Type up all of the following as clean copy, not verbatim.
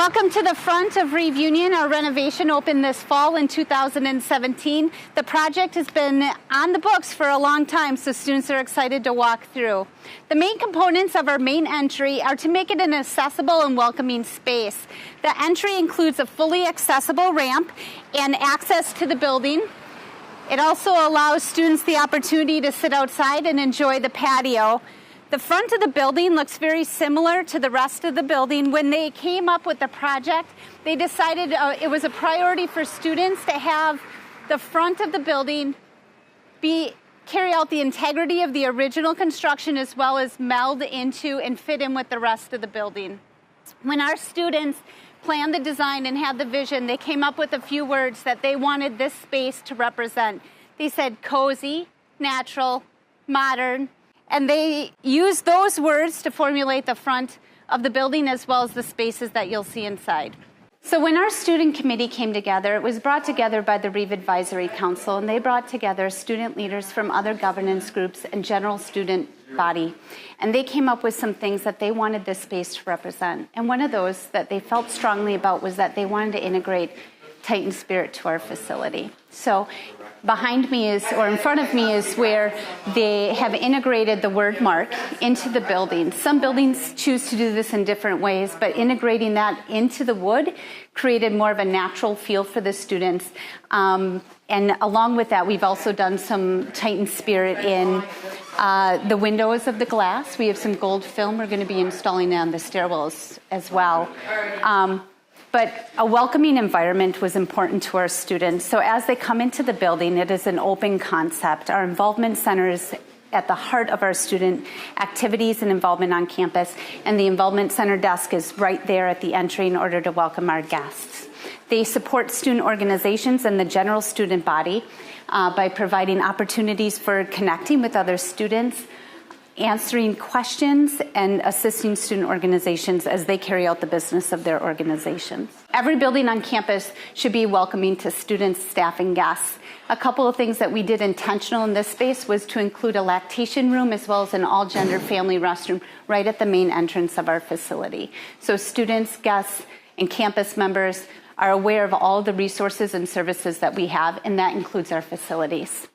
Welcome to the front of Reeve Union. Our renovation opened this fall in 2017. The project has been on the books for a long time, so students are excited to walk through. The main components of our main entry are to make it an accessible and welcoming space. The entry includes a fully accessible ramp and access to the building. It also allows students the opportunity to sit outside and enjoy the patio. The front of the building looks very similar to the rest of the building. When they came up with the project, they decided it was a priority for students to have the front of the building carry out the integrity of the original construction as well as meld into and fit in with the rest of the building. When our students planned the design and had the vision, they came up with a few words that they wanted this space to represent. They said cozy, natural, modern, and they used those words to formulate the front of the building as well as the spaces that you'll see inside. So when our student committee came together, it was brought together by the Reeve Advisory Council, and they brought together student leaders from other governance groups and general student body. And they came up with some things that they wanted this space to represent. And one of those that they felt strongly about was that they wanted to integrate Titan spirit to our facility. So behind me is, or in front of me is where they have integrated the word mark into the building. Some buildings choose to do this in different ways, but integrating that into the wood created more of a natural feel for the students. And along with that, we've also done some Titan spirit in the windows of the glass. We have some gold film we're going to be installing on the stairwells as well. But a welcoming environment was important to our students. So as they come into the building, it is an open concept. Our involvement center is at the heart of our student activities and involvement on campus, and the involvement center desk is right there at the entry in order to welcome our guests. They support student organizations and the general student body by providing opportunities for connecting with other students, answering questions, and assisting student organizations as they carry out the business of their organizations. Every building on campus should be welcoming to students, staff, and guests. A couple of things that we did intentional in this space was to include a lactation room as well as an all-gender family restroom right at the main entrance of our facility. So students, guests, and campus members are aware of all the resources and services that we have, and that includes our facilities.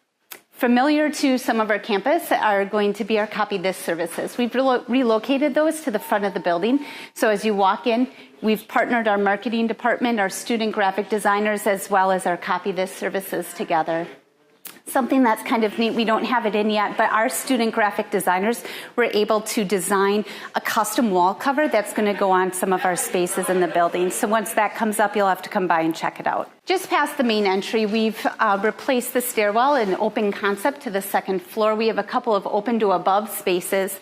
Familiar to some of our campus are going to be our Copy This services. We've relocated those to the front of the building. So as you walk in, we've partnered our marketing department, our student graphic designers, as well as our Copy This services together. Something that's kind of neat, we don't have it in yet, but our student graphic designers were able to design a custom wall cover that's going to go on some of our spaces in the building. So once that comes up, you'll have to come by and check it out. Just past the main entry, we've replaced the stairwell in open concept to the second floor. We have a couple of open to above spaces,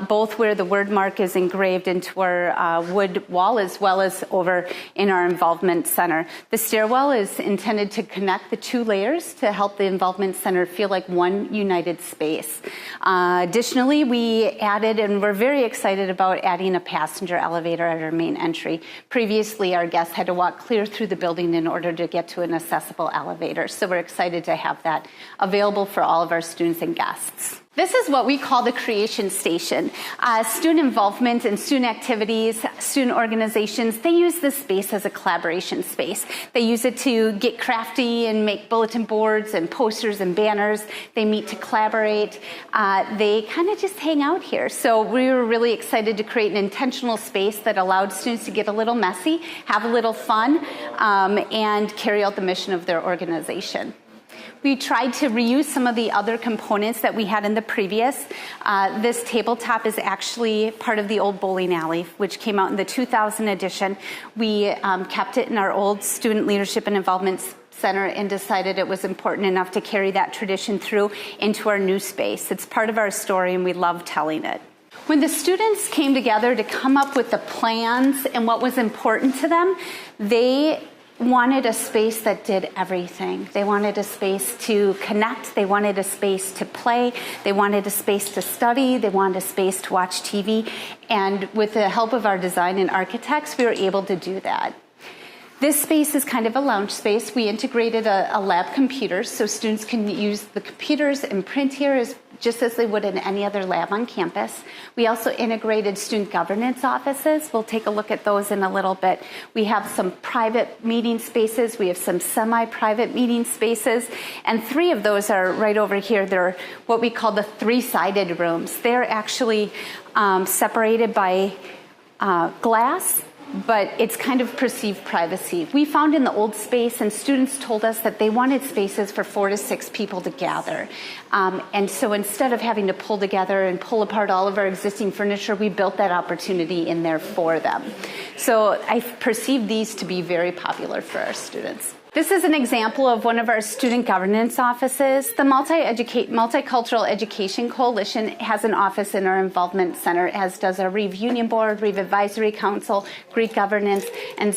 both where the word mark is engraved into our wood wall as well as over in our involvement center. The stairwell is intended to connect the two layers to help the involvement center feel like one united space. Additionally, we added, and we're very excited about adding a passenger elevator at our main entry. Previously, our guests had to walk clear through the building in order to get to an accessible elevator. So we're excited to have that available for all of our students and guests. This is what we call the creation station. Student involvement and student activities, student organizations, they use this space as a collaboration space. They use it to get crafty and make bulletin boards and posters and banners. They meet to collaborate. They kind of just hang out here. So we were really excited to create an intentional space that allowed students to get a little messy, have a little fun, and carry out the mission of their organization. We tried to reuse some of the other components that we had in the previous. This tabletop is actually part of the old bowling alley, which came out in the 2000 edition. We kept it in our old Student Leadership and Involvement Center and decided it was important enough to carry that tradition through into our new space. It's part of our story, and we love telling it. When the students came together to come up with the plans and what was important to them, they wanted a space that did everything. They wanted a space to connect. They wanted a space to play. They wanted a space to study. They wanted a space to watch TV. And with the help of our design and architects, we were able to do that. This space is kind of a lounge space. We integrated a lab computer so students can use the computers and print here just as they would in any other lab on campus. We also integrated student governance offices. We'll take a look at those in a little bit. We have some private meeting spaces. We have some semi-private meeting spaces. And 3 of those are right over here. They're what we call the 3-sided rooms. They're actually separated by glass, but it's kind of perceived privacy. We found in the old space, and students told us that they wanted spaces for 4 to 6 people to gather. And so instead of having to pull together and pull apart all of our existing furniture, we built that opportunity in there for them. So I perceive these to be very popular for our students. This is an example of one of our student governance offices. The Multicultural Education Coalition has an office in our involvement center, as does our Reeve Union Board, Reeve Advisory Council, Greek Governance, and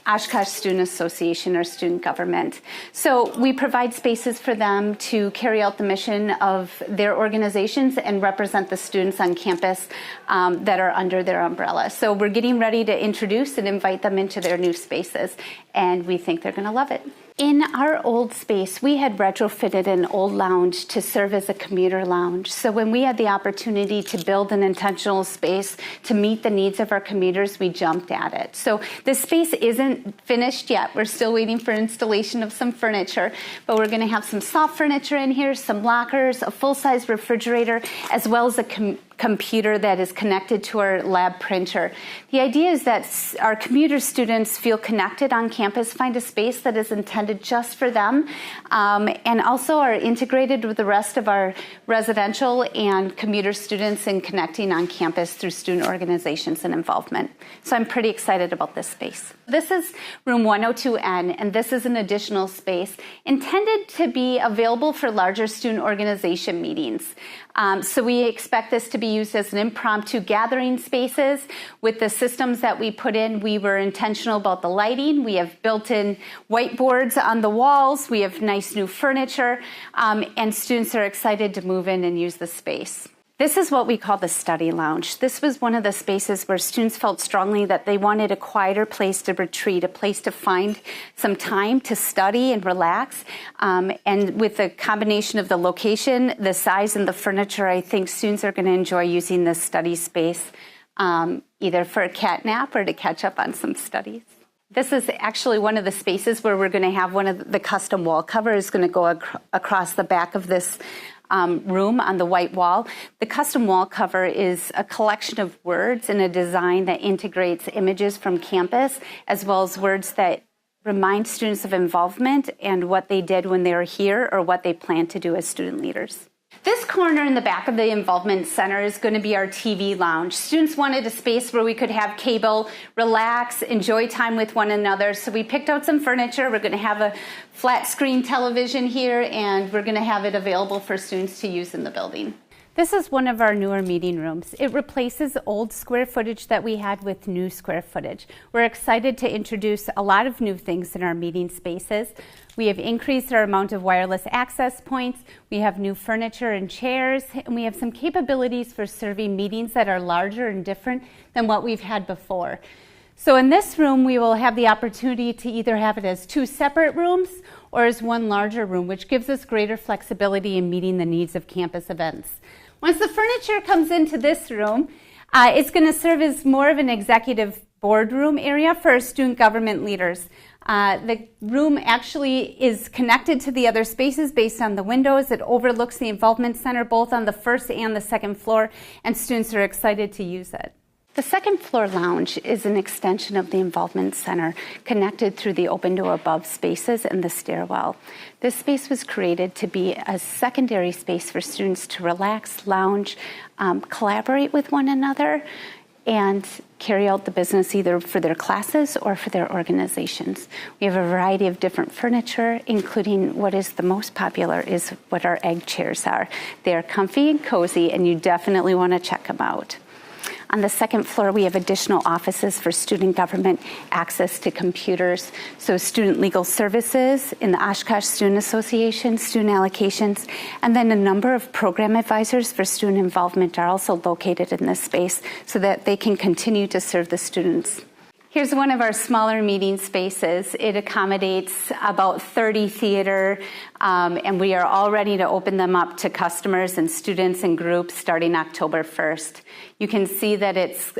Oshkosh Student Association, or student government. So we provide spaces for them to carry out the mission of their organizations and represent the students on campus that are under their umbrella. So we're getting ready to introduce and invite them into their new spaces, and we think they're going to love it. In our old space, we had retrofitted an old lounge to serve as a commuter lounge. So when we had the opportunity to build an intentional space to meet the needs of our commuters, we jumped at it. So this space isn't finished yet. We're still waiting for installation of some furniture, but we're going to have some soft furniture in here, some lockers, a full-size refrigerator, as well as a computer that is connected to our lab printer. The idea is that our commuter students feel connected on campus, find a space that is intended just for them, and also are integrated with the rest of our residential and commuter students in connecting on campus through student organizations and involvement. So I'm pretty excited about this space. This is room 102N, and this is an additional space intended to be available for larger student organization meetings. So we expect this to be used as an impromptu gathering spaces. With the systems that we put in, we were intentional about the lighting. We have built-in whiteboards on the walls. We have nice new furniture, and students are excited to move in and use the space. This is what we call the study lounge. This was one of the spaces where students felt strongly that they wanted a quieter place to retreat, a place to find some time to study and relax. And with the combination of the location, the size, and the furniture, I think students are going to enjoy using this study space either for a cat nap or to catch up on some studies. This is actually one of the spaces where we're going to have one of the custom wall covers going to go across the back of this room on the white wall. The custom wall cover is a collection of words in a design that integrates images from campus, as well as words that remind students of involvement and what they did when they were here or what they plan to do as student leaders. This corner in the back of the Involvement Center is going to be our TV lounge. Students wanted a space where we could have cable, relax, enjoy time with one another. So we picked out some furniture. We're going to have a flat screen television here, and we're going to have it available for students to use in the building. This is one of our newer meeting rooms. It replaces old square footage that we had with new square footage. We're excited to introduce a lot of new things in our meeting spaces. We have increased our amount of wireless access points. We have new furniture and chairs, and we have some capabilities for serving meetings that are larger and different than what we've had before. So in this room, we will have the opportunity to either have it as 2 separate rooms or as one larger room, which gives us greater flexibility in meeting the needs of campus events. Once the furniture comes into this room, it's going to serve as more of an executive boardroom area for our student government leaders. The room actually is connected to the other spaces based on the windows. It overlooks the Involvement Center both on the first and the second floor, and students are excited to use it. The second floor lounge is an extension of the Involvement Center, connected through the open to above spaces and the stairwell. This space was created to be a secondary space for students to relax, lounge, collaborate with one another, and carry out the business either for their classes or for their organizations. We have a variety of different furniture, including what is the most popular is what our egg chairs are. They are comfy and cozy, and you definitely want to check them out. On the second floor, we have additional offices for student government, access to computers, so student legal services in the Oshkosh Student Association, student allocations, and then a number of program advisors for student involvement are also located in this space so that they can continue to serve the students. Here's one of our smaller meeting spaces. It accommodates about 30 theater, and we are all ready to open them up to customers and students and groups starting October 1st. You can see that it's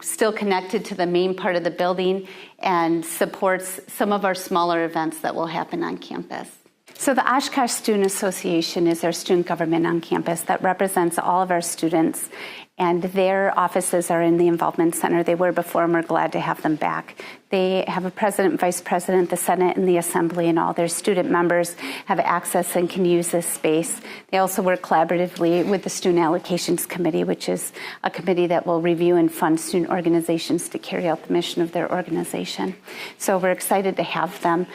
still connected to the main part of the building and supports some of our smaller events that will happen on campus. So the Oshkosh Student Association is our student government on campus that represents all of our students, and their offices are in the Involvement Center. They were before, and we're glad to have them back. They have a president, vice president, the Senate, and the Assembly, and all their student members have access and can use this space. They also work collaboratively with the Student Allocations Committee, which is a committee that will review and fund student organizations to carry out the mission of their organization. So we're excited to have them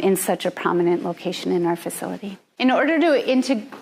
in such a prominent location in our facility. In order to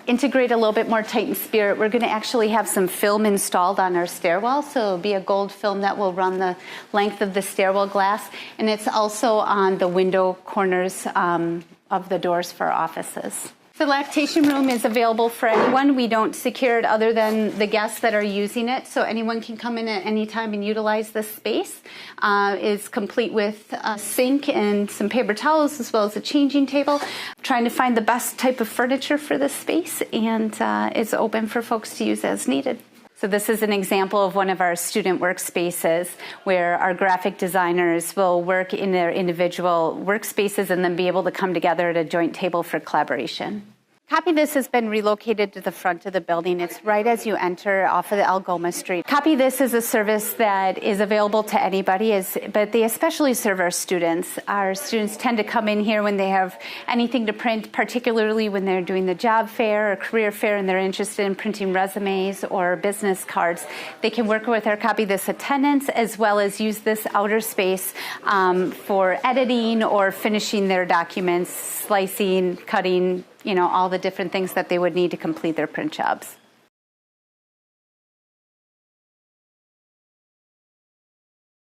integrate a little bit more Titan spirit, we're going to actually have some film installed on our stairwell. So it'll be a gold film that will run the length of the stairwell glass. And it's also on the window corners of the doors for our offices. The Lactation Room is available for anyone. We don't secure it other than the guests that are using it, so anyone can come in at any time and utilize this space. It's complete with a sink and some paper towels as well as a changing table. Trying to find the best type of furniture for this space, and it's open for folks to use as needed. So this is an example of one of our student workspaces where our graphic designers will work in their individual workspaces and then be able to come together at a joint table for collaboration. Copy This has been relocated to the front of the building. It's right as you enter off of the Algoma Street. Copy This is a service that is available to anybody, but they especially serve our students. Our students tend to come in here when they have anything to print, particularly when they're doing the job fair or career fair and they're interested in printing resumes or business cards. They can work with our Copy This attendants as well as use this outer space for editing or finishing their documents, slicing, cutting, all the different things that they would need to complete their print jobs.